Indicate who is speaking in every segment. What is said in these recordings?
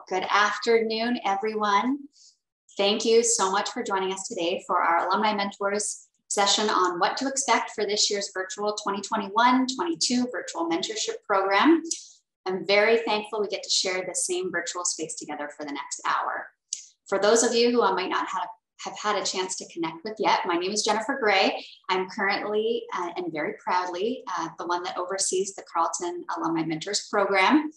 Speaker 1: Good afternoon, everyone. Thank you so much for joining us today for our Alumni Mentors session on what to expect for this year's virtual 2021-22 virtual mentorship program. I'm very thankful we get to share the same virtual space together for the next hour. For those of you who I might not have had a chance to connect with yet, my name is Jennifer Gray. I'm currently and very proudly the one that oversees the Carleton Alumni Mentors program.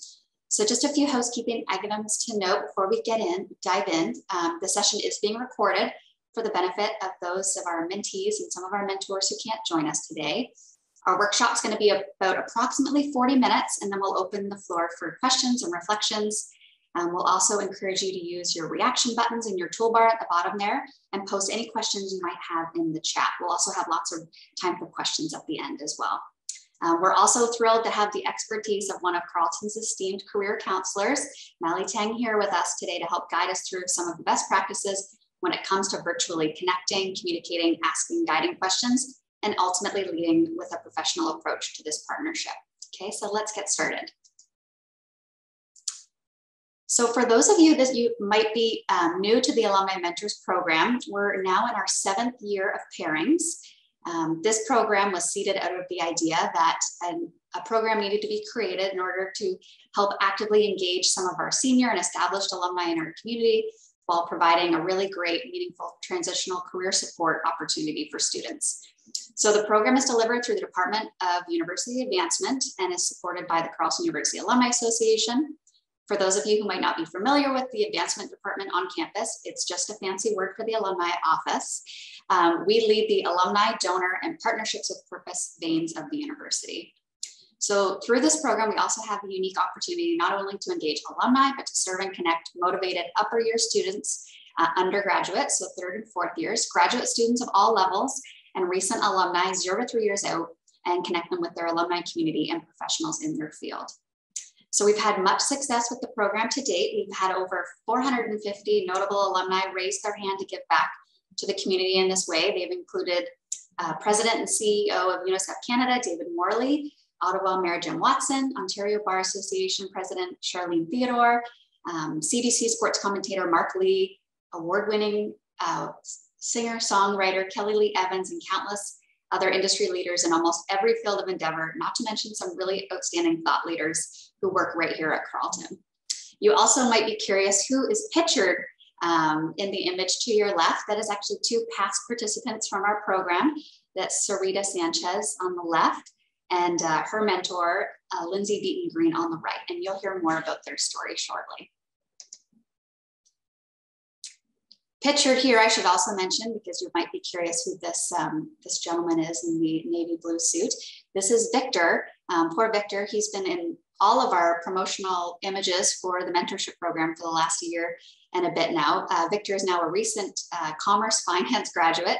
Speaker 1: So just a few housekeeping items to note before we dive in. The session is being recorded for the benefit of those of our mentees and some of our mentors who can't join us today. Our workshop is going to be about approximately 40 minutes, and then we'll open the floor for questions and reflections. We'll also encourage you to use your reaction buttons in your toolbar at the bottom there and post any questions you might have in the chat. We'll also have lots of time for questions at the end as well. We're also thrilled to have the expertise of one of Carleton's esteemed career counselors, Mally Tang, here with us today to help guide us through some of the best practices when it comes to virtually connecting, communicating, asking, guiding questions, and ultimately leading with a professional approach to this partnership. Okay, so let's get started. So for those of you that you might be new to the Alumni Mentors program, we're now in our 7th year of pairings. This program was seeded out of the idea that a program needed to be created in order to help actively engage some of our senior and established alumni in our community while providing a really great, meaningful transitional career support opportunity for students. So the program is delivered through the Department of University Advancement and is supported by the Carleton University Alumni Association. For those of you who might not be familiar with the advancement department on campus, it's just a fancy word for the alumni office. We lead the alumni, donor, and partnerships with purpose veins of the university. So through this program, we also have the unique opportunity not only to engage alumni, but to serve and connect motivated upper year students, undergraduates, so 3rd and 4th years, graduate students of all levels, and recent alumni 0 to 3 years out, and connect them with their alumni community and professionals in their field. So we've had much success with the program to date. We've had over 450 notable alumni raise their hand to give back to the community in this way. They've included President and CEO of UNICEF Canada, David Morley, Ottawa Mayor Jim Watson, Ontario Bar Association President Charlene Theodore, CBC sports commentator Mark Lee, award-winning singer-songwriter Kelly Lee Evans, and countless other industry leaders in almost every field of endeavor, not to mention some really outstanding thought leaders who work right here at Carleton. You also might be curious who is pictured in the image to your left. That is actually 2 past participants from our program. That's Sarita Sanchez on the left and her mentor, Lindsay Beaton Green on the right. And you'll hear more about their story shortly. Pictured here, I should also mention, because you might be curious who this gentleman is in the navy blue suit. This is Victor. Poor Victor, he's been in all of our promotional images for the mentorship program for the last year and a bit now. Victor is now a recent commerce finance graduate.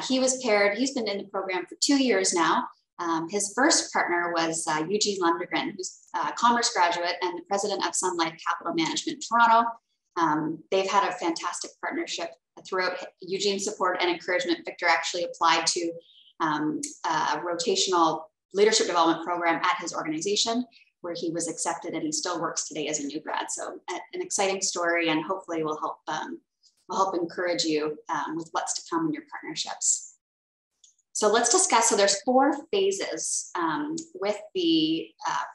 Speaker 1: He's been in the program for 2 years now. His first partner was Eugene Lundgren, who's a commerce graduate and the president of Sun Life Capital Management Toronto. They've had a fantastic partnership throughout Eugene's support and encouragement. Victor actually applied to a rotational leadership development program at his organization where he was accepted, and he still works today as a new grad. So an exciting story, and hopefully will help encourage you with what's to come in your partnerships. So let's discuss, so there's 4 phases with the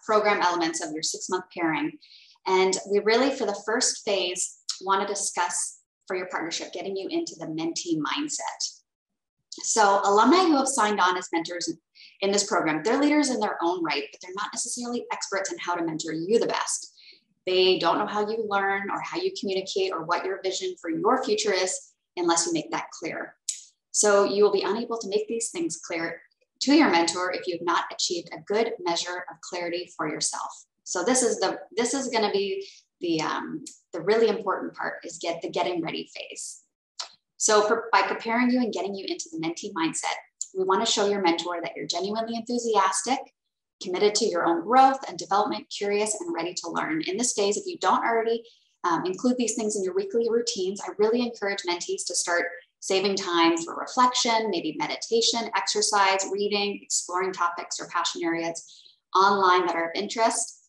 Speaker 1: program elements of your 6-month pairing. And we really, for the first phase, want to discuss for your partnership, getting you into the mentee mindset. So alumni who have signed on as mentors in this program, they're leaders in their own right, but they're not necessarily experts in how to mentor you the best. They don't know how you learn or how you communicate or what your vision for your future is unless you make that clear. So you will be unable to make these things clear to your mentor if you've not achieved a good measure of clarity for yourself. So this is going to be the really important part, is the getting ready phase. So by preparing you and getting you into the mentee mindset, we want to show your mentor that you're genuinely enthusiastic, committed to your own growth and development, curious and ready to learn. In this phase, if you don't already include these things in your weekly routines, I really encourage mentees to start saving time for reflection, maybe meditation, exercise, reading, exploring topics or passion areas online that are of interest.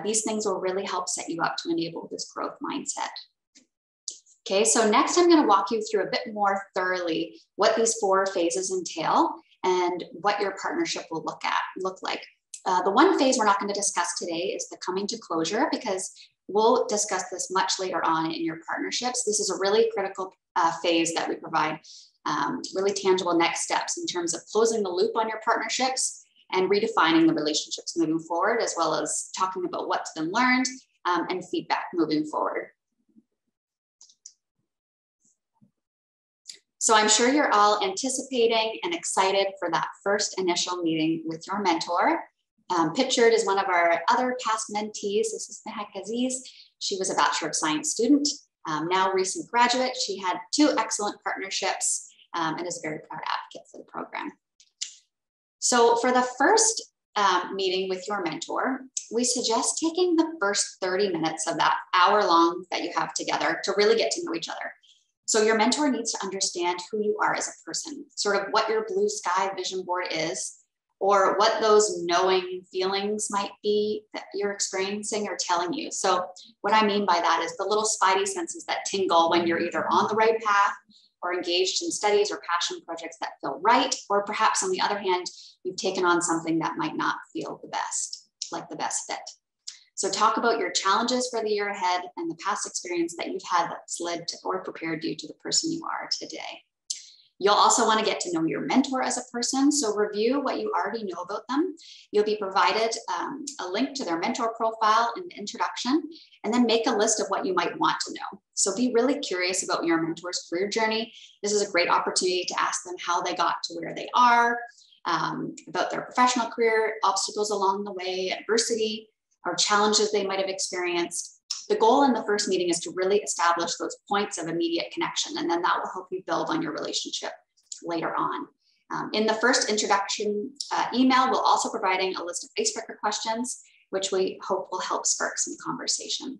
Speaker 1: These things will really help set you up to enable this growth mindset. Okay, so next I'm going to walk you through a bit more thoroughly what these 4 phases entail and what your partnership will look like. The one phase we're not going to discuss today is the coming to closure, because we'll discuss this much later on in your partnerships. This is a really critical phase that we provide really tangible next steps in terms of closing the loop on your partnerships and redefining the relationships moving forward, as well as talking about what's been learned and feedback moving forward. So I'm sure you're all anticipating and excited for that first initial meeting with your mentor. Pictured is one of our other past mentees. This is Mehak Aziz. She was a Bachelor of Science student, now recent graduate. She had 2 excellent partnerships and is a very proud advocate for the program. So for the first meeting with your mentor, we suggest taking the first 30 minutes of that hour-long that you have together to really get to know each other. So your mentor needs to understand who you are as a person, sort of what your blue sky vision board is, or what those knowing feelings might be that you're experiencing or telling you. So what I mean by that is the little spidey senses that tingle when you're either on the right path or engaged in studies or passion projects that feel right, or perhaps on the other hand, you've taken on something that might not feel the best, like the best fit. So talk about your challenges for the year ahead and the past experience that you've had that's led to or prepared you to the person you are today. You'll also want to get to know your mentor as a person. So review what you already know about them. You'll be provided a link to their mentor profile in the introduction, and then make a list of what you might want to know. So be really curious about your mentor's career journey. This is a great opportunity to ask them how they got to where they are, about their professional career, obstacles along the way, adversity, or challenges they might have experienced. The goal in the first meeting is to really establish those points of immediate connection, and then that will help you build on your relationship later on. In the first introduction email, we'll also providing a list of icebreaker questions, which we hope will help spark some conversation.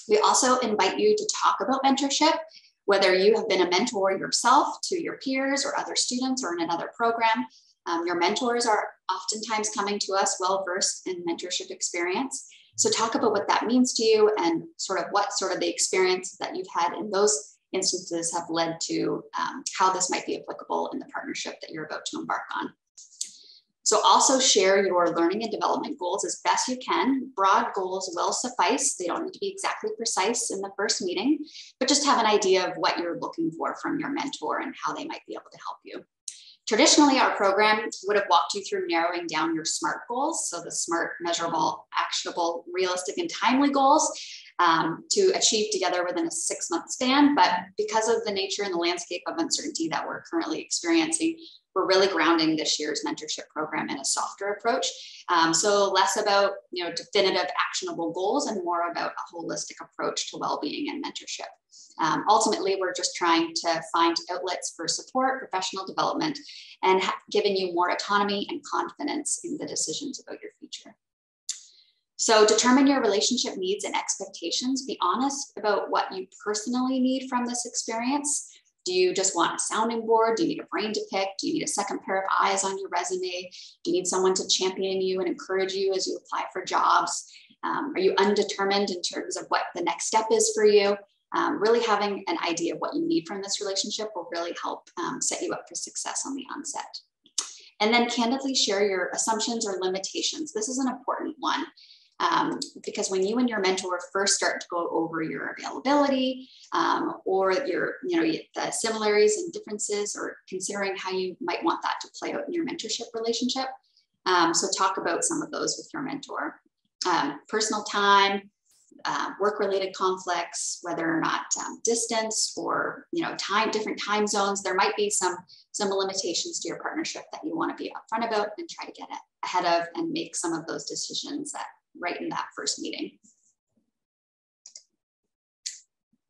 Speaker 1: We also invite you to talk about mentorship, whether you have been a mentor yourself to your peers or other students or in another program. Your mentors are oftentimes coming to us well-versed in mentorship experience. So talk about what that means to you and sort of what sort of the experiences that you've had in those instances have led to how this might be applicable in the partnership that you're about to embark on. So also share your learning and development goals as best you can. Broad goals will suffice. They don't need to be exactly precise in the first meeting, but just have an idea of what you're looking for from your mentor and how they might be able to help you. Traditionally, our program would have walked you through narrowing down your SMART goals. So the SMART, measurable, actionable, realistic, and timely goals to achieve together within a 6-month span. But because of the nature and the landscape of uncertainty that we're currently experiencing, we're really grounding this year's mentorship program in a softer approach. So less about definitive actionable goals and more about a holistic approach to well-being and mentorship. Ultimately, we're just trying to find outlets for support, professional development, and giving you more autonomy and confidence in the decisions about your future. So determine your relationship needs and expectations. Be honest about what you personally need from this experience. Do you just want a sounding board? Do you need a brain to pick? Do you need a second pair of eyes on your resume? Do you need someone to champion you and encourage you as you apply for jobs? Are you undetermined in terms of what the next step is for you? Really having an idea of what you need from this relationship will really help set you up for success on the onset. And then candidly share your assumptions or limitations. This is an important one. Because when you and your mentor first start to go over your availability or your, the similarities and differences, or considering how you might want that to play out in your mentorship relationship. So talk about some of those with your mentor. Personal time, work-related conflicts, whether or not distance or different time zones. There might be some limitations to your partnership that you want to be upfront about and try to get ahead of and make some of those decisions right in that first meeting.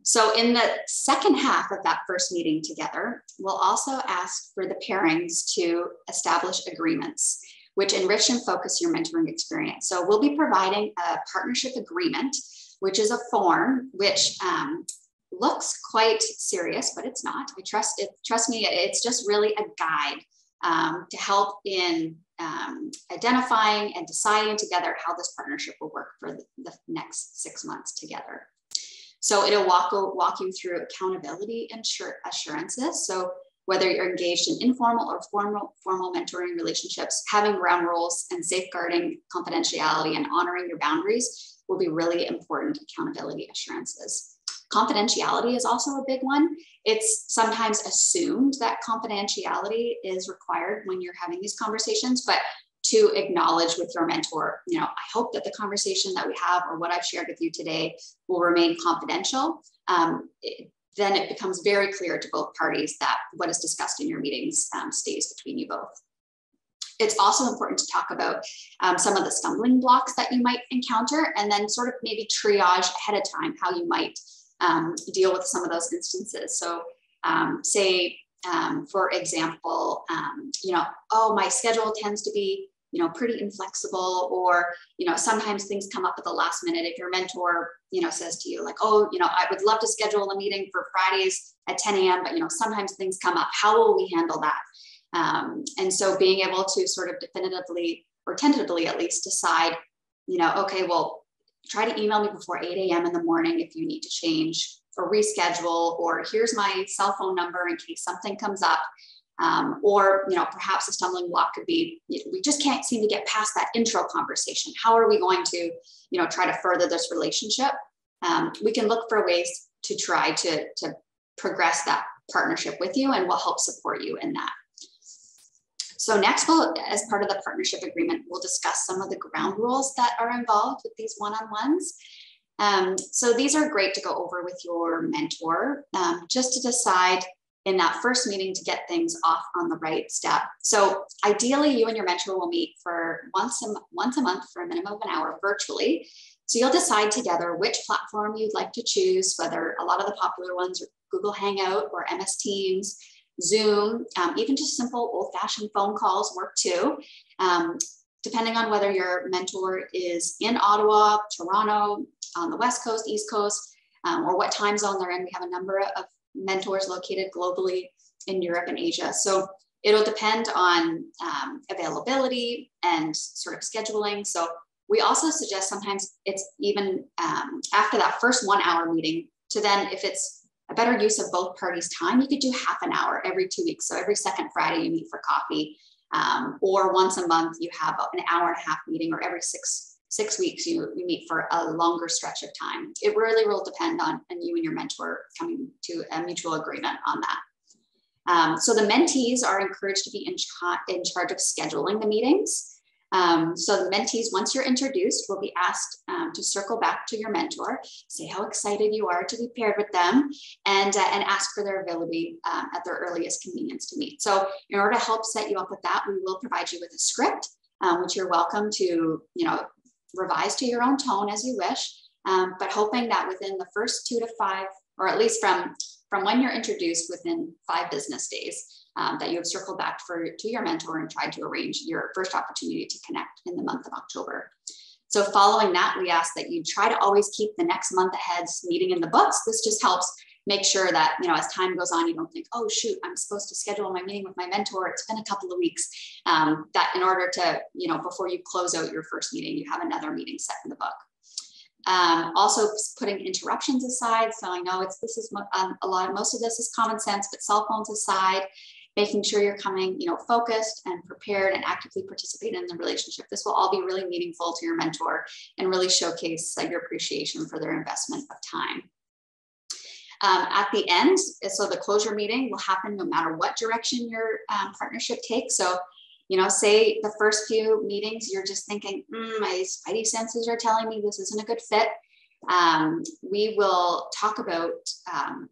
Speaker 1: So in the second half of that first meeting together, we'll also ask for the pairings to establish agreements which enrich and focus your mentoring experience. So we'll be providing a partnership agreement, which is a form which looks quite serious, but it's not. Trust me, it's just really a guide to help in identifying and deciding together how this partnership will work for the next 6 months together. So it'll walk you through accountability assurances. So whether you're engaged in informal or formal mentoring relationships, having ground rules and safeguarding confidentiality and honoring your boundaries will be really important accountability assurances. Confidentiality is also a big one. It's sometimes assumed that confidentiality is required when you're having these conversations, but to acknowledge with your mentor, I hope that the conversation that we have or what I've shared with you today will remain confidential. Then it becomes very clear to both parties that what is discussed in your meetings stays between you both. It's also important to talk about some of the stumbling blocks that you might encounter, and then sort of maybe triage ahead of time how you might deal with some of those instances. So say, for example, oh, my schedule tends to be, pretty inflexible, or, sometimes things come up at the last minute. If your mentor, says to you like, oh, I would love to schedule a meeting for Fridays at 10 a.m., but, sometimes things come up. How will we handle that? And so being able to sort of definitively or tentatively at least decide, okay, well, try to email me before 8 a.m. in the morning if you need to change or reschedule, or here's my cell phone number in case something comes up. Or, perhaps a stumbling block could be, we just can't seem to get past that intro conversation. How are we going to, try to further this relationship? We can look for ways to try to progress that partnership with you, and we'll help support you in that. So next, as part of the partnership agreement, we'll discuss some of the ground rules that are involved with these one-on-ones. So these are great to go over with your mentor, just to decide in that first meeting to get things off on the right step. So ideally, you and your mentor will meet for once a month for a minimum of an hour virtually. So you'll decide together which platform you'd like to choose, whether a lot of the popular ones are Google Hangout or MS Teams, Zoom, even just simple old-fashioned phone calls work too. Depending on whether your mentor is in Ottawa, Toronto, on the West Coast, East Coast, or what time zone they're in. We have a number of mentors located globally in Europe and Asia. So it'll depend on availability and sort of scheduling. So we also suggest sometimes it's even after that first 1 hour meeting to then, if it's a better use of both parties' time, you could do half an hour every 2 weeks. So every second Friday you meet for coffee, or once a month you have an hour and a half meeting, or every six weeks you meet for a longer stretch of time. It really will depend on you and your mentor coming to a mutual agreement on that. So the mentees are encouraged to be in charge of scheduling the meetings. So the mentees, once you're introduced, will be asked to circle back to your mentor, say how excited you are to be paired with them, and ask for their availability at their earliest convenience to meet. So in order to help set you up with that, we will provide you with a script, which you're welcome to, revise to your own tone as you wish, but hoping that within the first 2 to 5, or at least from when you're introduced, within 5 business days, that you have circled back to your mentor and tried to arrange your first opportunity to connect in the month of October. So following that, we ask that you try to always keep the next month ahead's meeting in the books. This just helps make sure that, as time goes on, you don't think, oh, shoot, I'm supposed to schedule my meeting with my mentor. It's been a couple of weeks. That in order to, before you close out your first meeting, you have another meeting set in the book. Also putting interruptions aside. So I know most of this is common sense, but cell phones aside, making sure you're coming, focused and prepared and actively participate in the relationship. This will all be really meaningful to your mentor and really showcase your appreciation for their investment of time. At the end, so the closure meeting will happen no matter what direction your partnership takes. So, say the first few meetings, you're just thinking, my spidey senses are telling me this isn't a good fit. We will talk about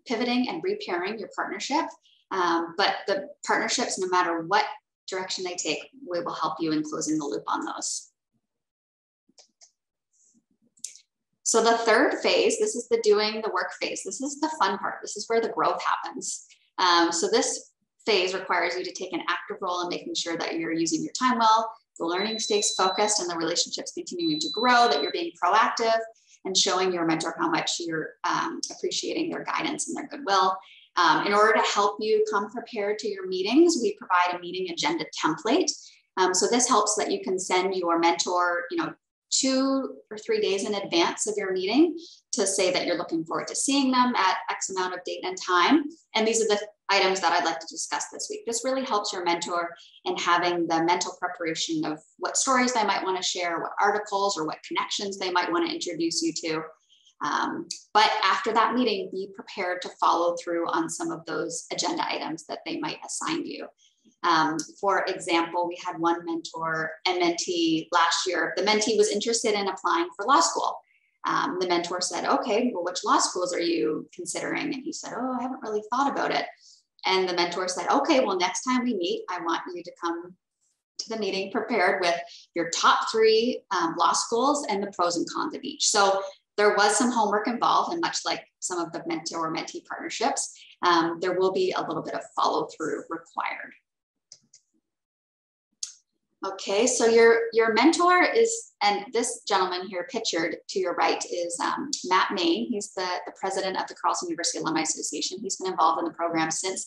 Speaker 1: pivoting and repairing your partnership. But the partnerships, no matter what direction they take, we will help you in closing the loop on those. So the third phase, this is the doing the work phase. This is the fun part. This is where the growth happens. So this phase requires you to take an active role in making sure that you're using your time well, the learning stays focused, and the relationship's continuing to grow, that you're being proactive and showing your mentor how much you're appreciating their guidance and their goodwill. In order to help you come prepared to your meetings, we provide a meeting agenda template. So this helps that you can send your mentor, 2 or 3 days in advance of your meeting to say that you're looking forward to seeing them at X amount of date and time. And these are the items that I'd like to discuss this week. This really helps your mentor in having the mental preparation of what stories they might want to share, what articles or what connections they might want to introduce you to. But after that meeting, be prepared to follow through on some of those agenda items that they might assign you. For example, we had one mentor and mentee last year. The mentee was interested in applying for law school. The mentor said, okay, well, which law schools are you considering? And he said, oh, I haven't really thought about it. And the mentor said, okay, well, next time we meet, I want you to come to the meeting prepared with your top 3 law schools and the pros and cons of each. So there was some homework involved, and much like some of the mentor-mentee partnerships, there will be a little bit of follow-through required. Okay, so your mentor is, and this gentleman here pictured to your right is Matt Main. He's the president of the Carleton University Alumni Association. He's been involved in the program since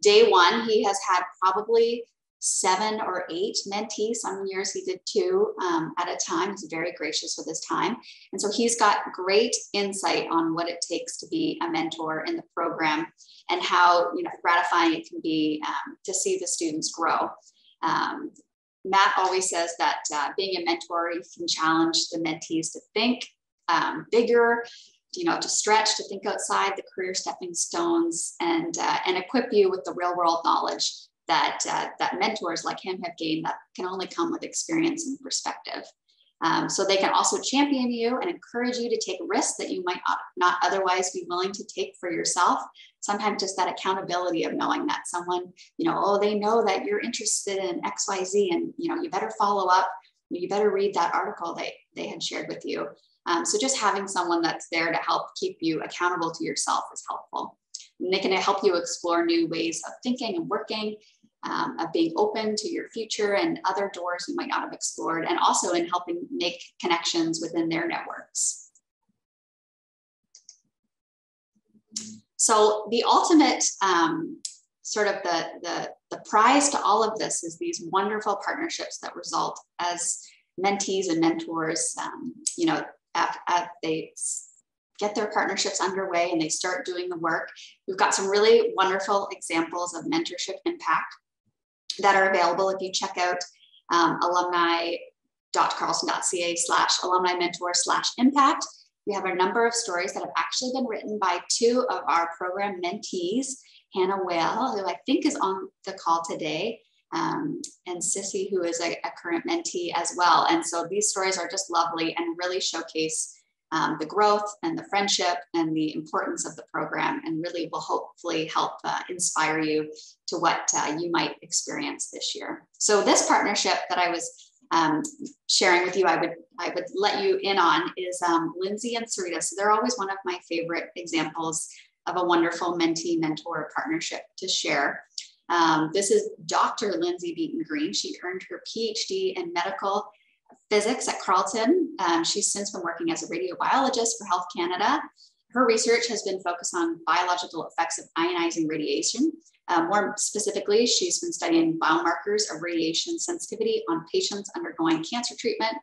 Speaker 1: day one. He has had probably 7 or 8 mentees. Some years he did 2 at a time. He's very gracious with his time. And so he's got great insight on what it takes to be a mentor in the program and how gratifying it can be to see the students grow. Matt always says that being a mentor, you can challenge the mentees to think bigger, to stretch, to think outside the career stepping stones, and equip you with the real world knowledge that mentors like him have gained that can only come with experience and perspective. So they can also champion you and encourage you to take risks that you might not otherwise be willing to take for yourself. Sometimes just that accountability of knowing that someone, they know that you're interested in X, Y, Z, and you better follow up. You better read that article they had shared with you. So just having someone that's there to help keep you accountable to yourself is helpful. And they can help you explore new ways of thinking and working, of being open to your future and other doors you might not have explored, and also in helping make connections within their networks. So the ultimate sort of the prize to all of this is these wonderful partnerships that result as mentees and mentors, they get their partnerships underway and they start doing the work. We've got some really wonderful examples of mentorship impact that are available if you check out alumni.carleton.ca/alumni mentor/impact. We have a number of stories that have actually been written by 2 of our program mentees, Hannah Whale, who I think is on the call today, and Sissy, who is a current mentee as well. And so these stories are just lovely and really showcase the growth and the friendship and the importance of the program, and really will hopefully help inspire you to what you might experience this year. So this partnership that I was sharing with you, I would let you in on is Lindsay and Sarita. So they're always one of my favorite examples of a wonderful mentee-mentor partnership to share. This is Dr. Lindsay Beaton Green. She earned her PhD in medical physics at Carleton. She's since been working as a radiobiologist for Health Canada. Her research has been focused on biological effects of ionizing radiation. More specifically, she's been studying biomarkers of radiation sensitivity on patients undergoing cancer treatment,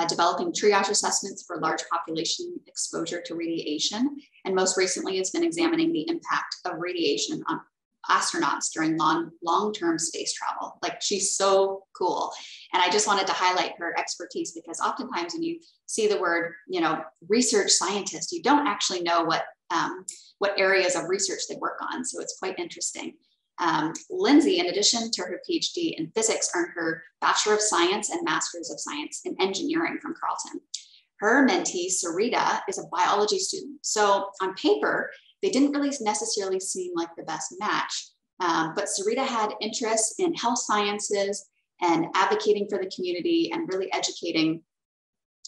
Speaker 1: developing triage assessments for large population exposure to radiation, and most recently has been examining the impact of radiation on astronauts during long-term space travel. Like, she's so cool. And I just wanted to highlight her expertise, because oftentimes when you see the word, research scientist, you don't actually know what areas of research they work on. So it's quite interesting. Lindsay, in addition to her PhD in physics, earned her Bachelor of Science and Masters of Science in Engineering from Carleton. Her mentee, Sarita, is a biology student. So on paper, they didn't really necessarily seem like the best match, but Sarita had interests in health sciences and advocating for the community and really educating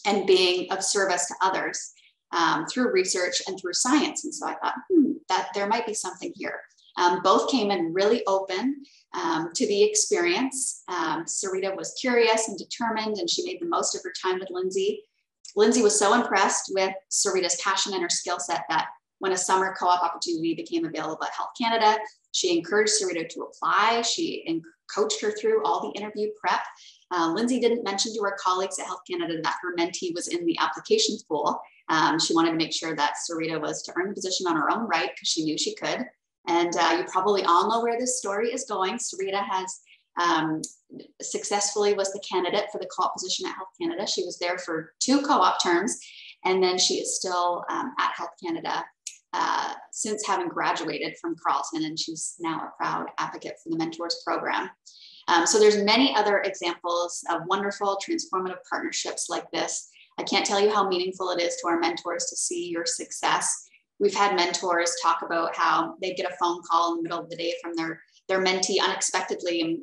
Speaker 1: and being of service to others through research and through science. And so I thought, that there might be something here. Both came in really open to the experience. Sarita was curious and determined, and she made the most of her time with Lindsay. Lindsay was so impressed with Sarita's passion and her skill set that when a summer co-op opportunity became available at Health Canada, she encouraged Sarita to apply. She coached her through all the interview prep. Lindsay didn't mention to her colleagues at Health Canada that her mentee was in the applications pool. She wanted to make sure that Sarita was to earn the position on her own right, because she knew she could. And you probably all know where this story is going. Sarita has successfully was the candidate for the co-op position at Health Canada. She was there for 2 co-op terms, and then she is still at Health Canada since having graduated from Carleton, and she's now a proud advocate for the Mentors program. So there's many other examples of wonderful transformative partnerships like this. I can't tell you how meaningful it is to our mentors to see your success. We've had mentors talk about how they get a phone call in the middle of the day from their mentee unexpectedly, and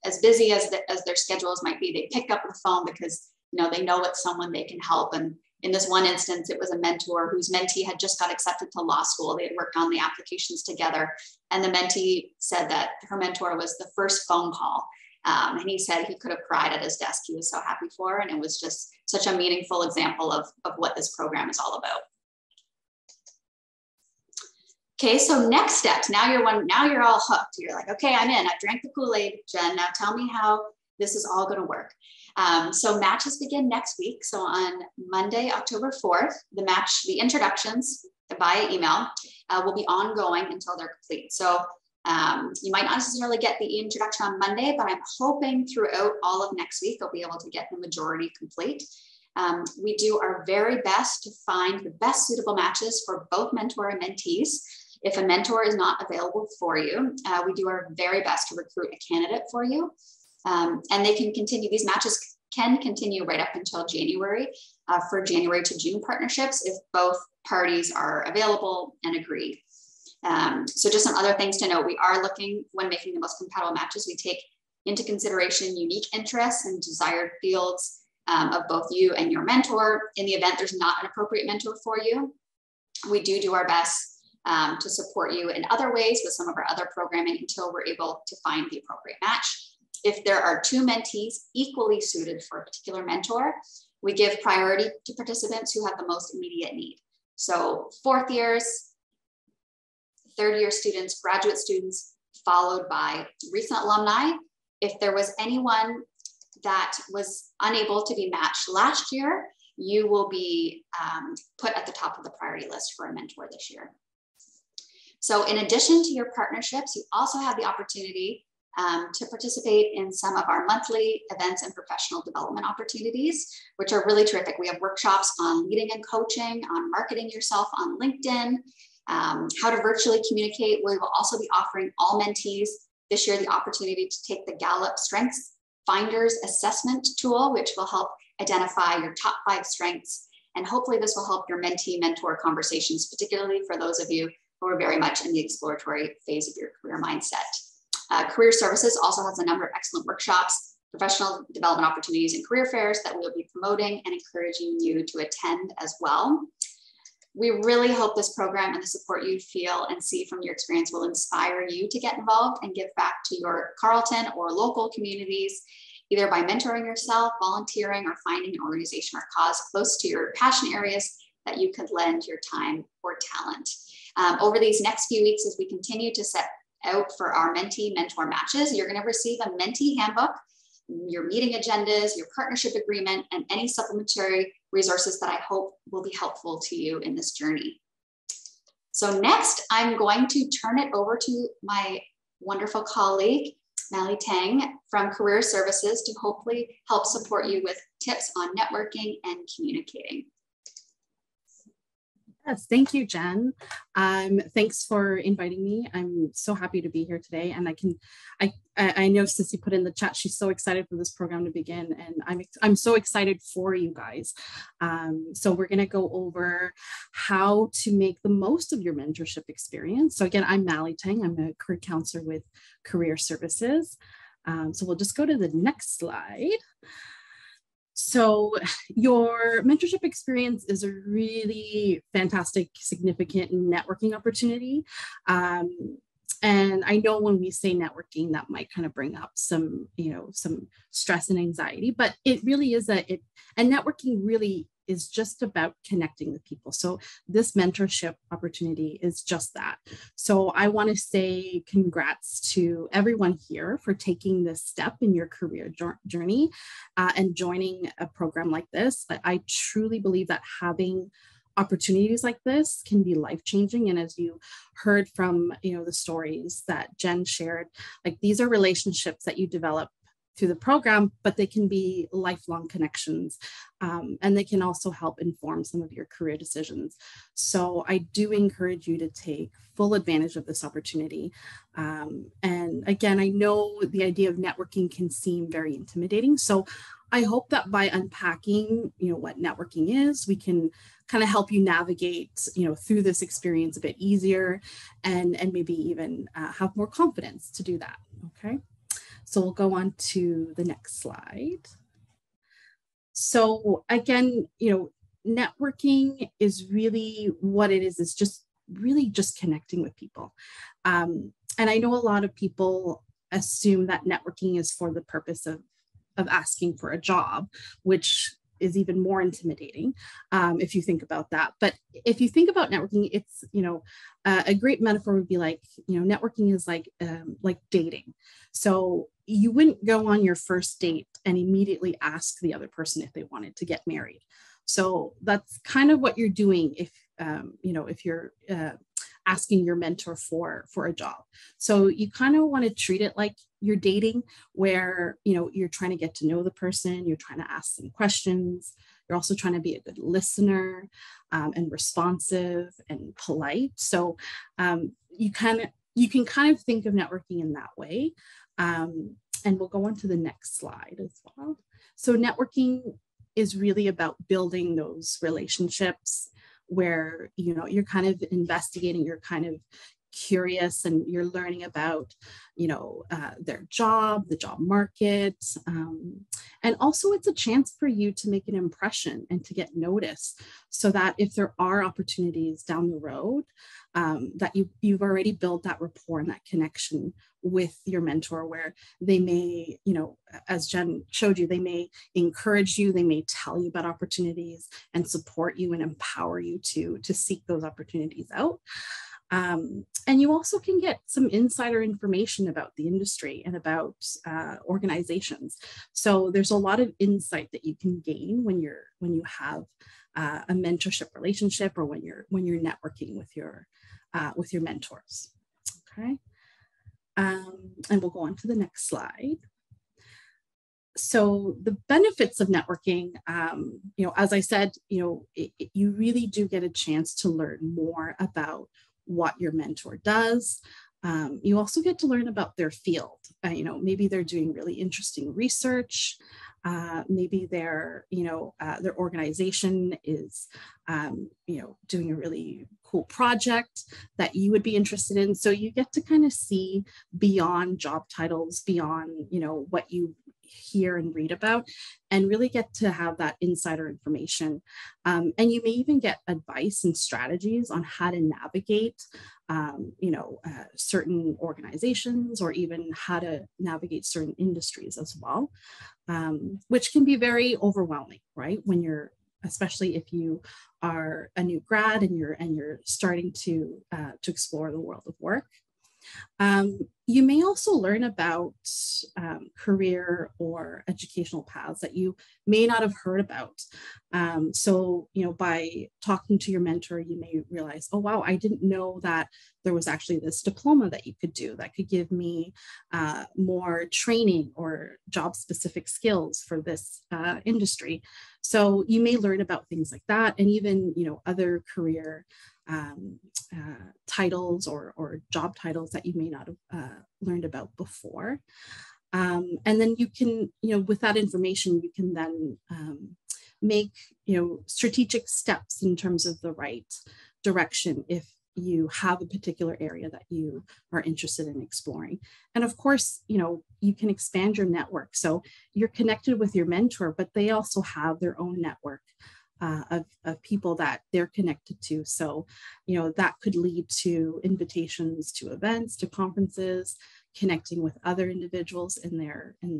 Speaker 1: as busy as their schedules might be, they pick up the phone because they know it's someone they can help. And in this one instance, it was a mentor whose mentee had just got accepted to law school. They had worked on the applications together, and the mentee said that her mentor was the first phone call. And he said he could have cried at his desk. He was so happy for her, and it was just such a meaningful example of what this program is all about. Okay, so next steps. Now you're all hooked. You're like, okay, I'm in. I drank the Kool-Aid, Jen. Now tell me how this is all going to work. So matches begin next week. So on Monday, October 4th, the introductions via email will be ongoing until they're complete. So you might not necessarily get the introduction on Monday, but I'm hoping throughout all of next week, I'll be able to get the majority complete. We do our very best to find the best suitable matches for both mentor and mentees. If a mentor is not available for you, we do our very best to recruit a candidate for you. And they can continue, these matches can continue right up until January for January to June partnerships if both parties are available and agree. So just some other things to note. We are looking, when making the most compatible matches, we take into consideration unique interests and desired fields of both you and your mentor. In the event there's not an appropriate mentor for you, we do our best to support you in other ways with some of our other programming until we're able to find the appropriate match. If there are 2 mentees equally suited for a particular mentor, we give priority to participants who have the most immediate need. So 4th years, 3rd year students, graduate students, followed by recent alumni. If there was anyone that was unable to be matched last year, you will be put at the top of the priority list for a mentor this year. So in addition to your partnerships, you also have the opportunity to participate in some of our monthly events and professional development opportunities, which are really terrific. We have workshops on leading and coaching, on marketing yourself on LinkedIn, how to virtually communicate. We will also be offering all mentees this year the opportunity to take the Gallup Strengths Finders Assessment tool, which will help identify your top 5 strengths. And hopefully this will help your mentee-mentor conversations, particularly for those of you who are very much in the exploratory phase of your career mindset. Career Services also has a number of excellent workshops, professional development opportunities, and career fairs that we will be promoting and encouraging you to attend as well. We really hope this program and the support you feel and see from your experience will inspire you to get involved and give back to your Carleton or local communities, either by mentoring yourself, volunteering, or finding an organization or cause close to your passion areas that you could lend your time or talent. Over these next few weeks, as we continue to set out for our mentee-mentor matches, you're going to receive a mentee handbook, your meeting agendas, your partnership agreement, and any supplementary resources that I hope will be helpful to you in this journey. So next, I'm going to turn it over to my wonderful colleague, Mally Tang from Career Services, to hopefully help support you with tips on networking and communicating.
Speaker 2: Yes, thank you, Jen. Thanks for inviting me. I'm so happy to be here today. And I know Sissy put in the chat, she's so excited for this program to begin, and I'm so excited for you guys. So we're gonna go over how to make the most of your mentorship experience. So again, I'm Mally Tang. I'm a career counselor with Career Services. So we'll just go to the next slide. So your mentorship experience is a really fantastic, significant networking opportunity. And I know when we say networking, that might kind of bring up some, some stress and anxiety, but it really is and networking really is just about connecting with people. So this mentorship opportunity is just that. So I want to say congrats to everyone here for taking this step in your career journey and joining a program like this. I truly believe that having opportunities like this can be life-changing. And as you heard from, the stories that Jen shared, like these are relationships that you develop through the program, but they can be lifelong connections. And they can also help inform some of your career decisions. So I do encourage you to take full advantage of this opportunity. And again, I know the idea of networking can seem very intimidating. So I hope that by unpacking, what networking is, we can kind of help you navigate, through this experience a bit easier and maybe even have more confidence to do that. Okay. So we'll go on to the next slide. So again, networking is really what it is just really just connecting with people. And I know a lot of people assume that networking is for the purpose of asking for a job, which is even more intimidating if you think about that. But if you think about networking, it's, a great metaphor would be like, networking is like dating. So you wouldn't go on your first date and immediately ask the other person if they wanted to get married. So that's kind of what you're doing if you're asking your mentor for a job. So you kind of want to treat it like you're dating, where you're trying to get to know the person, you're trying to ask them questions, you're also trying to be a good listener and responsive and polite. So you can kind of think of networking in that way. And we'll go on to the next slide as well. So networking is really about building those relationships where, you're kind of investigating, you're kind of curious, and you're learning about, their job, the job market. And also it's a chance for you to make an impression and to get noticed, so that if there are opportunities down the road, that you've already built that rapport and that connection with your mentor, where they may, as Jen showed you, they may encourage you, they may tell you about opportunities and support you and empower you to seek those opportunities out. And you also can get some insider information about the industry and about organizations. So there's a lot of insight that you can gain when you have a mentorship relationship, or when you're networking with your mentors. Okay. And we'll go on to the next slide. So the benefits of networking, as I said, you really do get a chance to learn more about what your mentor does. You also get to learn about their field. Maybe they're doing really interesting research. Maybe their organization is, doing a really cool project that you would be interested in. So you get to kind of see beyond job titles, beyond, what you hear and read about, and really get to have that insider information. And you may even get advice and strategies on how to navigate, certain organizations, or even how to navigate certain industries as well, which can be very overwhelming, right? Especially if you are a new grad and you're starting to explore the world of work. You may also learn about career or educational paths that you may not have heard about. So, by talking to your mentor, you may realize, oh, wow, I didn't know that there was actually this diploma that you could do that could give me more training or job-specific skills for this industry. So you may learn about things like that, and even, other career titles or job titles that you may not have learned about before. And then you can, with that information, you can then make, strategic steps in terms of the right direction if you have a particular area that you are interested in exploring. And of course, you can expand your network. So you're connected with your mentor, but they also have their own network of people that they're connected to. So, that could lead to invitations to events, to conferences, connecting with other individuals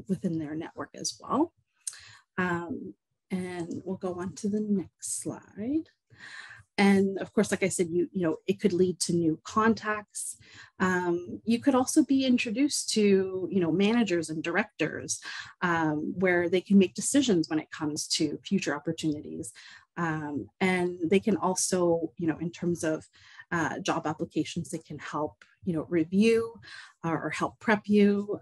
Speaker 2: within their network as well. And we'll go on to the next slide. And of course, like I said, it could lead to new contacts. You could also be introduced to, managers and directors where they can make decisions when it comes to future opportunities. And they can also, in terms of job applications, they can help, review or help prep you,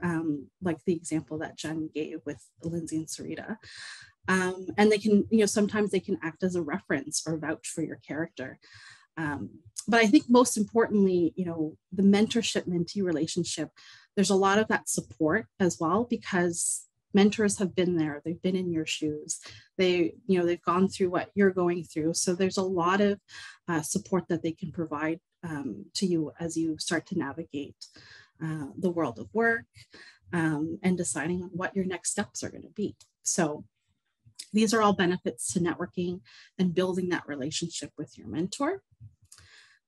Speaker 2: like the example that Jen gave with Lindsay and Sarita. And they can, sometimes they can act as a reference or vouch for your character. But I think most importantly, the mentorship mentee relationship, there's a lot of that support as well, because mentors have been there, they've been in your shoes, they've gone through what you're going through. So there's a lot of support that they can provide to you as you start to navigate the world of work and deciding on what your next steps are going to be. So these are all benefits to networking and building that relationship with your mentor.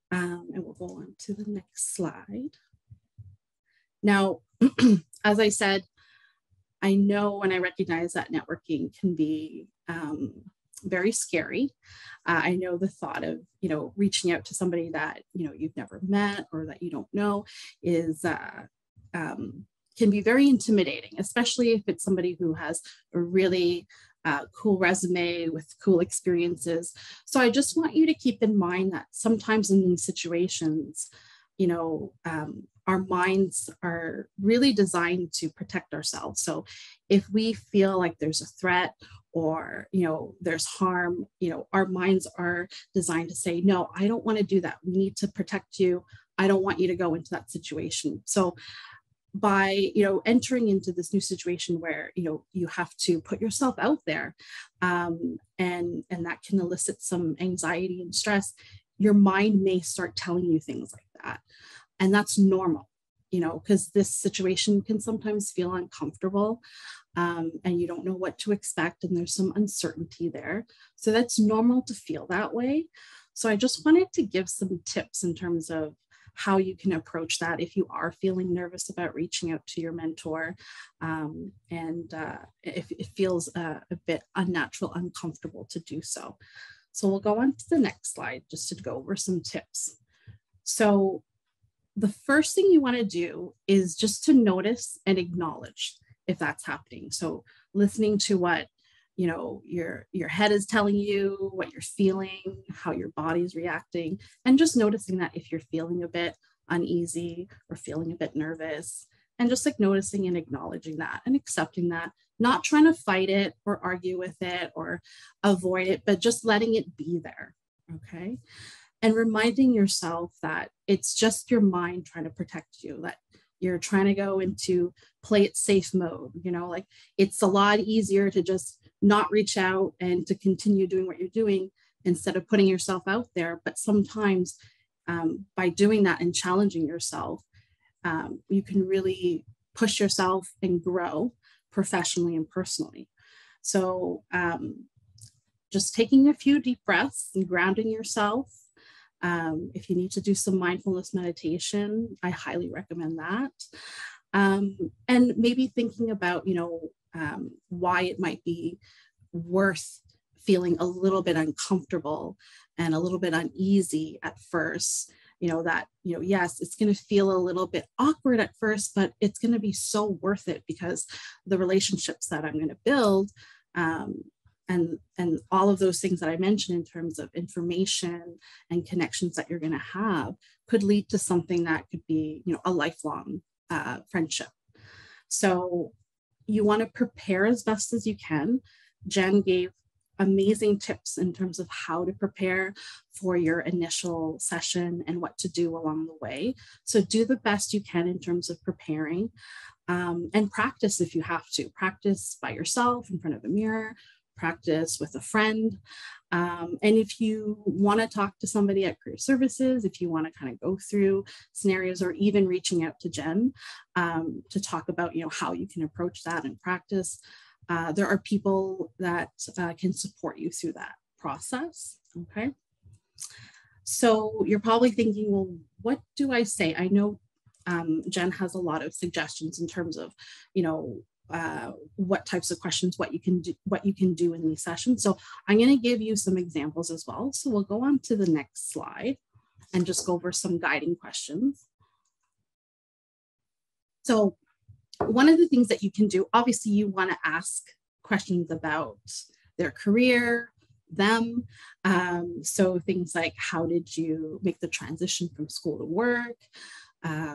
Speaker 2: And we'll go on to the next slide. Now, as I said, I know and I recognize that networking can be very scary. I know the thought of, reaching out to somebody that, you've never met or that you don't know is can be very intimidating, especially if it's somebody who has a really cool resume with cool experiences. So I just want you to keep in mind that sometimes in these situations, our minds are really designed to protect ourselves. So if we feel like there's a threat or, there's harm, our minds are designed to say, no, I don't want to do that. We need to protect you. I don't want you to go into that situation. So by entering into this new situation where you have to put yourself out there, and that can elicit some anxiety and stress, your mind may start telling you things like that, and that's normal, because this situation can sometimes feel uncomfortable, and you don't know what to expect, and there's some uncertainty there. So that's normal to feel that way. So I just wanted to give some tips in terms of how you can approach that if you are feeling nervous about reaching out to your mentor, and if it feels a bit unnatural, uncomfortable to do so. So we'll go on to the next slide just to go over some tips. So the first thing you want to do is just to notice and acknowledge if that's happening. So listening to what your head is telling you, what you're feeling, how your body's reacting, and just noticing that if you're feeling a bit uneasy or feeling a bit nervous, and just like noticing and acknowledging that and accepting that, not trying to fight it or argue with it or avoid it, but just letting it be there. Okay. And reminding yourself that it's just your mind trying to protect you, that you're trying to go into play it safe mode. Like it's a lot easier to just not reach out and to continue doing what you're doing instead of putting yourself out there. But sometimes by doing that and challenging yourself, you can really push yourself and grow professionally and personally. So just taking a few deep breaths and grounding yourself. If you need to do some mindfulness meditation, I highly recommend that. And maybe thinking about, why it might be worth feeling a little bit uncomfortable and a little bit uneasy at first, yes, it's going to feel a little bit awkward at first, but it's going to be so worth it because the relationships that I'm going to build, and all of those things that I mentioned in terms of information and connections that you're going to have could lead to something that could be, a lifelong friendship. So you want to prepare as best as you can. Jen gave amazing tips in terms of how to prepare for your initial session and what to do along the way. So do the best you can in terms of preparing, and practice if you have to. Practice by yourself in front of a mirror, practice with a friend. And if you want to talk to somebody at Career Services, if you want to kind of go through scenarios or even reaching out to Jen to talk about, how you can approach that and practice, there are people that can support you through that process. Okay. So you're probably thinking, well, what do I say? I know Jen has a lot of suggestions in terms of, what types of questions, what you can do in these sessions. So I'm going to give you some examples as well. So we'll go on to the next slide and just go over some guiding questions. So one of the things that you can do, obviously you want to ask questions about their career, them. So things like, how did you make the transition from school to work?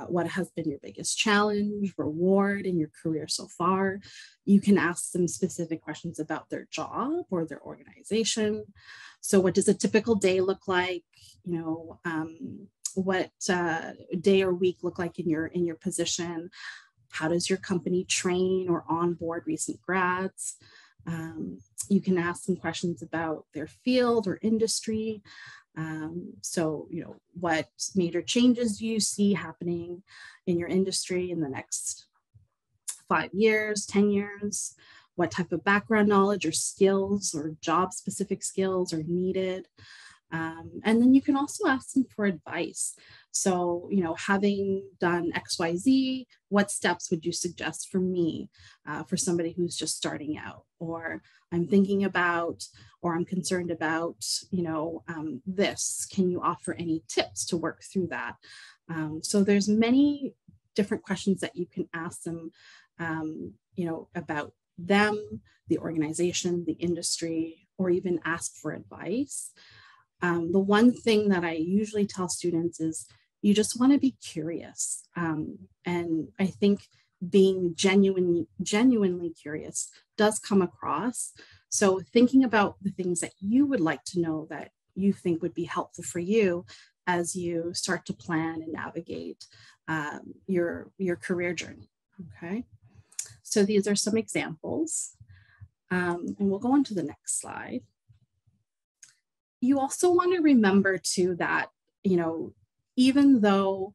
Speaker 2: What has been your biggest challenge, reward in your career so far? You can ask them specific questions about their job or their organization. So what does a typical day look like? You know, what day or week look like in your position? How does your company train or onboard recent grads? You can ask them questions about their field or industry. So, you know, what major changes do you see happening in your industry in the next 5 years, 10 years? What type of background knowledge or skills or job specific skills are needed? And then you can also ask them for advice. So, you know, having done XYZ, what steps would you suggest for me, for somebody who's just starting out? Or I'm thinking about, or I'm concerned about, you know, this. Can you offer any tips to work through that? So there's many different questions that you can ask them, you know, about them, the organization, the industry, or even ask for advice. The one thing that I usually tell students is you just want to be curious. And I think being genuinely curious does come across. So thinking about the things that you would like to know that you think would be helpful for you as you start to plan and navigate your career journey, okay? So these are some examples. And we'll go on to the next slide. You also want to remember too that, you know, even though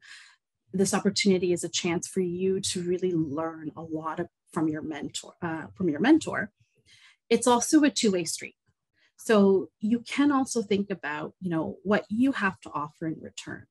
Speaker 2: this opportunity is a chance for you to really learn a lot from your mentor, it's also a two-way street. So you can also think about, you know, what you have to offer in return.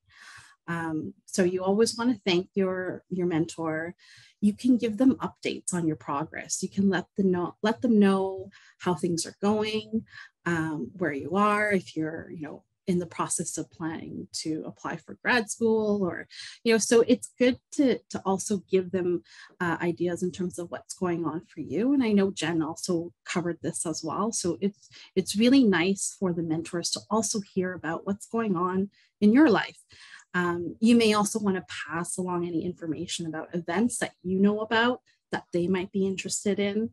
Speaker 2: So you always want to thank your mentor. You can give them updates on your progress. You can let them know how things are going, where you are, if you're, you know, in the process of planning to apply for grad school, or, you know, so it's good to also give them ideas in terms of what's going on for you. And I know Jen also covered this as well. So it's really nice for the mentors to also hear about what's going on in your life. You may also want to pass along any information about events that you know about that they might be interested in.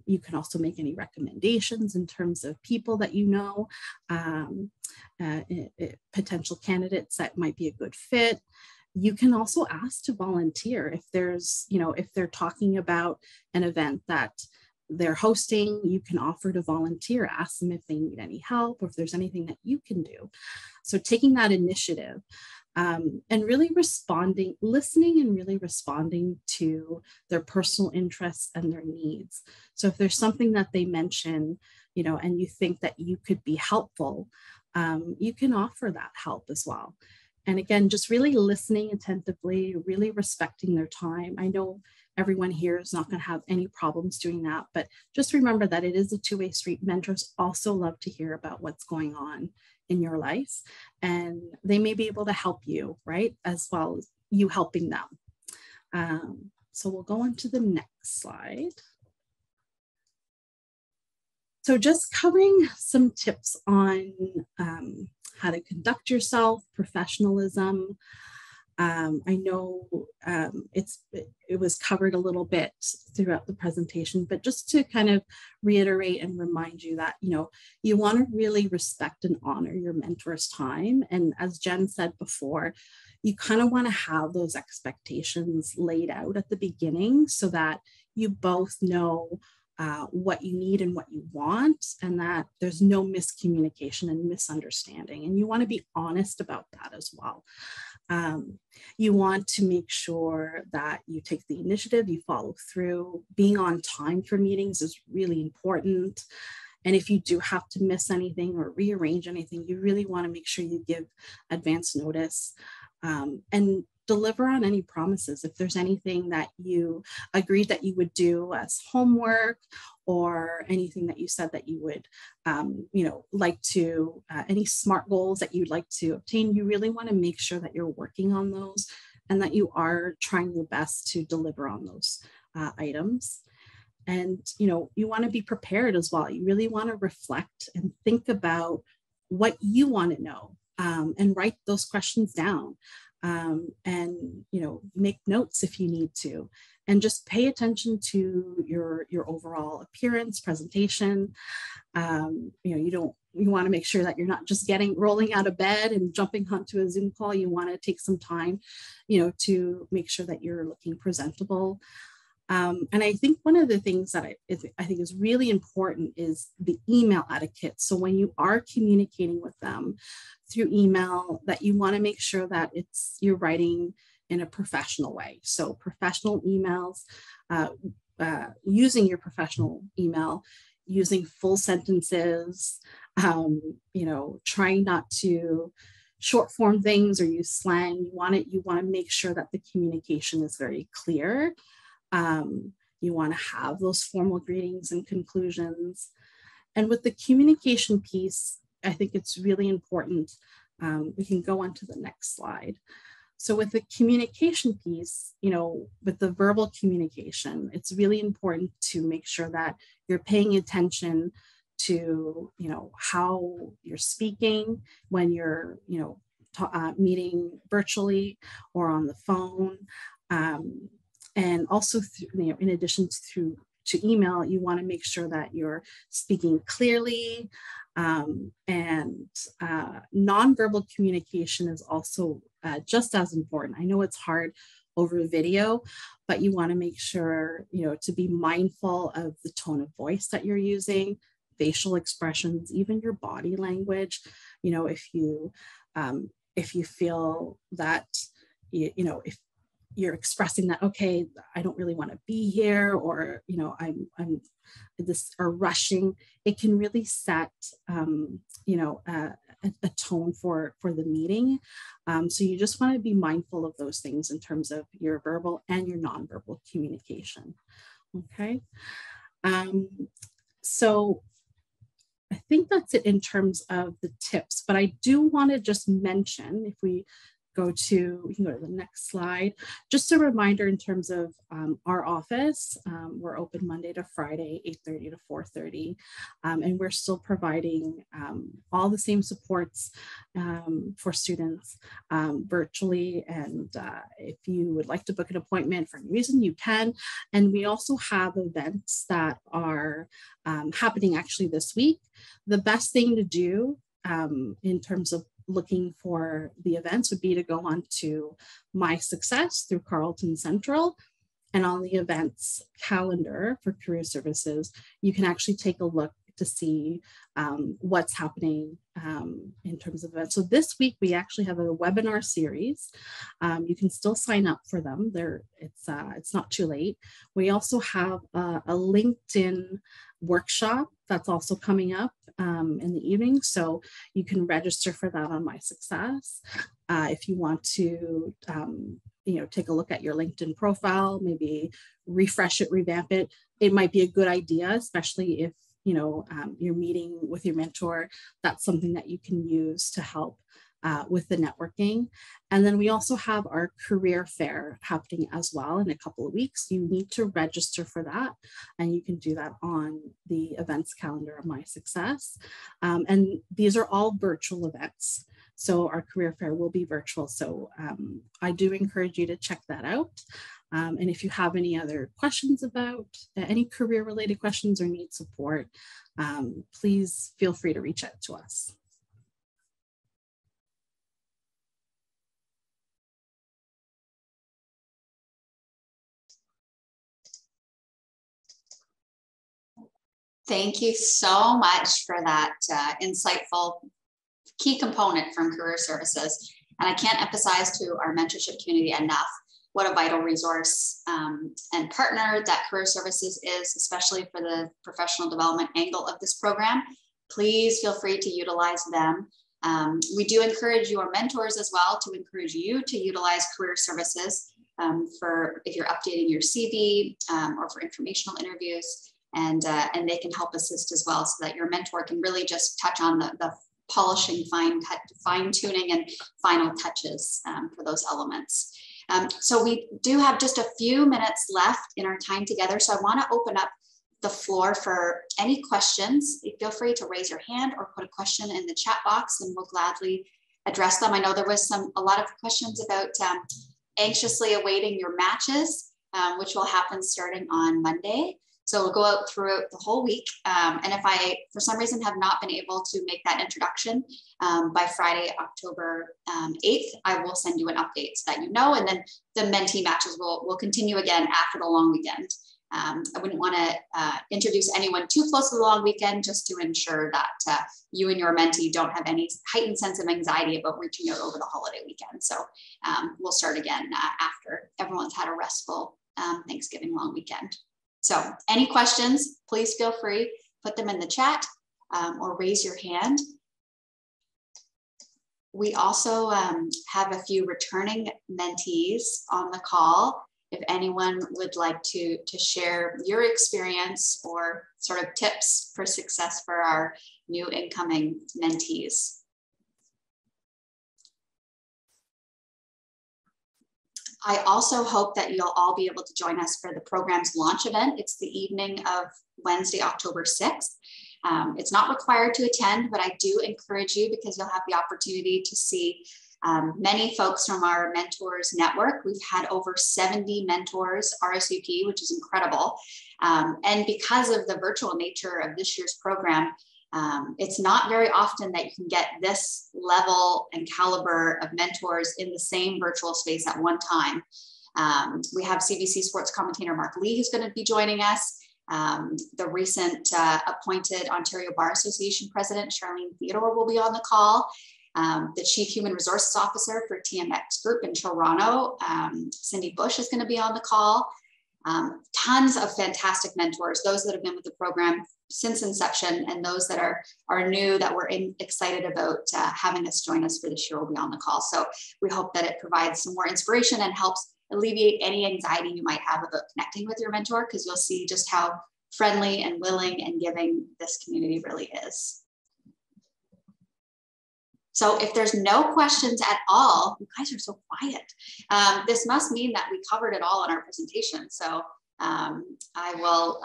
Speaker 2: You can also make any recommendations in terms of people that you know, potential candidates that might be a good fit. You can also ask to volunteer if there's, you know, if they're talking about an event that they're hosting, you can offer to volunteer, ask them if they need any help or if there's anything that you can do. So taking that initiative and really listening and really responding to their personal interests and their needs. So if there's something that they mention, you know, and you think that you could be helpful, you can offer that help as well. And again, just really listening attentively, really respecting their time. I know everyone here is not going to have any problems doing that, but just remember that it is a two-way street. Mentors also love to hear about what's going on in your life, and they may be able to help you, right? As well as you helping them. So we'll go on to the next slide. So just covering some tips on how to conduct yourself, professionalism. I know it was covered a little bit throughout the presentation, but just to kind of reiterate and remind you that, you know, you want to really respect and honor your mentor's time. And as Jen said before, you kind of want to have those expectations laid out at the beginning so that you both know what you need and what you want, and that there's no miscommunication and misunderstanding. And you want to be honest about that as well. You want to make sure that you take the initiative, you follow through. Being on time for meetings is really important. And if you do have to miss anything or rearrange anything, you really want to make sure you give advance notice. And deliver on any promises. If there's anything that you agreed that you would do as homework, or anything that you said that you would, like to, any SMART goals that you'd like to obtain, you really want to make sure that you're working on those and that you are trying your best to deliver on those items. And, you want to be prepared as well. You really want to reflect and think about what you want to know, and write those questions down, and, make notes if you need to, and just pay attention to your overall appearance, presentation. You want to make sure that you're not just rolling out of bed and jumping onto a Zoom call. You want to take some time, to make sure that you're looking presentable. And I think one of the things that I think is really important is the email etiquette. So when you are communicating with them through email, that you want to make sure that you're writing in a professional way. So professional emails, using your professional email, using full sentences, trying not to short form things or use slang. You want to make sure that the communication is very clear. You want to have those formal greetings and conclusions. And with the communication piece, I think it's really important. We can go on to the next slide. So with the communication piece, with the verbal communication, it's really important to make sure that you're paying attention to, how you're speaking when you're, meeting virtually or on the phone. And also, in addition to email, you want to make sure that you're speaking clearly, and nonverbal communication is also just as important. I know it's hard over video, but you want to make sure, to be mindful of the tone of voice that you're using, facial expressions, even your body language. If you feel that, if you're expressing that, okay, I don't really want to be here, or, I'm this, or rushing, it can really set, a tone for the meeting. So you just want to be mindful of those things in terms of your verbal and your nonverbal communication. Okay. So I think that's it in terms of the tips, but I do want to just mention, if we can go to the next slide. Just a reminder in terms of our office, we're open Monday to Friday, 8:30 to 4:30, and we're still providing all the same supports for students virtually. And if you would like to book an appointment for any reason, you can. And we also have events that are happening actually this week. The best thing to do in terms of looking for the events would be to go on to My Success through Carleton Central, and on the events calendar for career services, you can actually take a look to see what's happening in terms of events. So this week we actually have a webinar series. You can still sign up for them. It's not too late. We also have a LinkedIn workshop that's also coming up in the evening. So you can register for that on My Success. If you want to, take a look at your LinkedIn profile, maybe refresh it, revamp it, it might be a good idea, especially if, you're meeting with your mentor. That's something that you can use to help with the networking. And then we also have our career fair happening as well in a couple of weeks. You need to register for that, and you can do that on the events calendar of My Success. And these are all virtual events. So our career fair will be virtual. So I do encourage you to check that out. And if you have any other questions about any career related questions or need support, please feel free to reach out to us.
Speaker 1: Thank you so much for that insightful key component from career services. And I can't emphasize to our mentorship community enough what a vital resource and partner that career services is, especially for the professional development angle of this program. Please feel free to utilize them. We do encourage your mentors as well to encourage you to utilize career services for if you're updating your CV or for informational interviews, and they can help assist as well, so that your mentor can really just touch on the polishing, fine tuning and final touches for those elements. So we do have just a few minutes left in our time together. So I want to open up the floor for any questions. Feel free to raise your hand or put a question in the chat box, and we'll gladly address them. I know there was a lot of questions about anxiously awaiting your matches, which will happen starting on Monday. So we'll go out throughout the whole week. And if I, for some reason, have not been able to make that introduction by Friday, October 8th, I will send you an update so that you know. And then the mentee matches will continue again after the long weekend. I wouldn't want to introduce anyone too close to the long weekend, just to ensure that you and your mentee don't have any heightened sense of anxiety about reaching out over the holiday weekend. So we'll start again after everyone's had a restful Thanksgiving long weekend. So any questions, please feel free, put them in the chat or raise your hand. We also have a few returning mentees on the call. If anyone would like to share your experience or sort of tips for success for our new incoming mentees. I also hope that you'll all be able to join us for the program's launch event. It's the evening of Wednesday, October 6th. It's not required to attend, but I do encourage you, because you'll have the opportunity to see many folks from our mentors network. We've had over 70 mentors RSVP, which is incredible. And because of the virtual nature of this year's program, it's not very often that you can get this level and caliber of mentors in the same virtual space at one time. We have CBC sports commentator Mark Lee, who's going to be joining us. The recent appointed Ontario Bar Association President, Charlene Theodore, will be on the call. The Chief Human Resources Officer for TMX Group in Toronto, Cindy Bush, is going to be on the call. Tons of fantastic mentors, those that have been with the program since inception, and those that are new that we're excited about having us join us for this year will be on the call. So we hope that it provides some more inspiration and helps alleviate any anxiety you might have about connecting with your mentor, because you'll see just how friendly and willing and giving this community really is. So if there's no questions at all, you guys are so quiet. This must mean that we covered it all in our presentation. So I will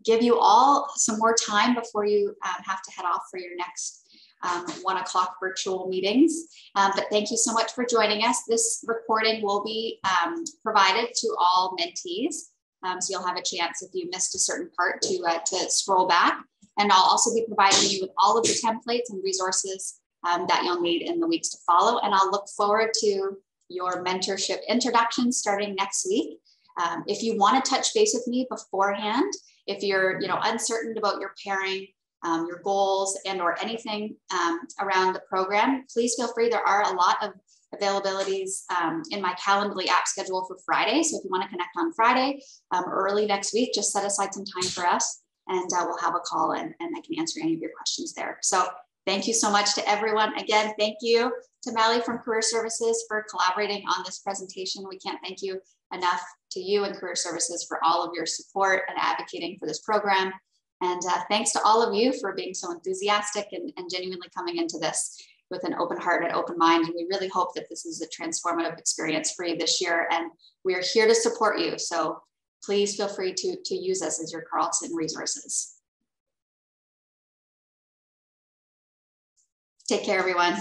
Speaker 1: give you all some more time before you have to head off for your next 1 o'clock virtual meetings. But thank you so much for joining us. This recording will be provided to all mentees. So you'll have a chance, if you missed a certain part, to scroll back. And I'll also be providing you with all of the templates and resources that you'll need in the weeks to follow. And I'll look forward to your mentorship introduction starting next week. If you want to touch base with me beforehand, if you're uncertain about your pairing, your goals, and or anything around the program, please feel free. There are a lot of availabilities in my Calendly app schedule for Friday. So if you want to connect on Friday early next week, just set aside some time for us, and we'll have a call and I can answer any of your questions there. So thank you so much to everyone. Again, thank you to Mally from Career Services for collaborating on this presentation. We can't thank you enough to you and Career Services for all of your support and advocating for this program. And thanks to all of you for being so enthusiastic and genuinely coming into this with an open heart and open mind. And we really hope that this is a transformative experience for you this year. And we are here to support you. So please feel free to use us as your Carleton resources. Take care, everyone.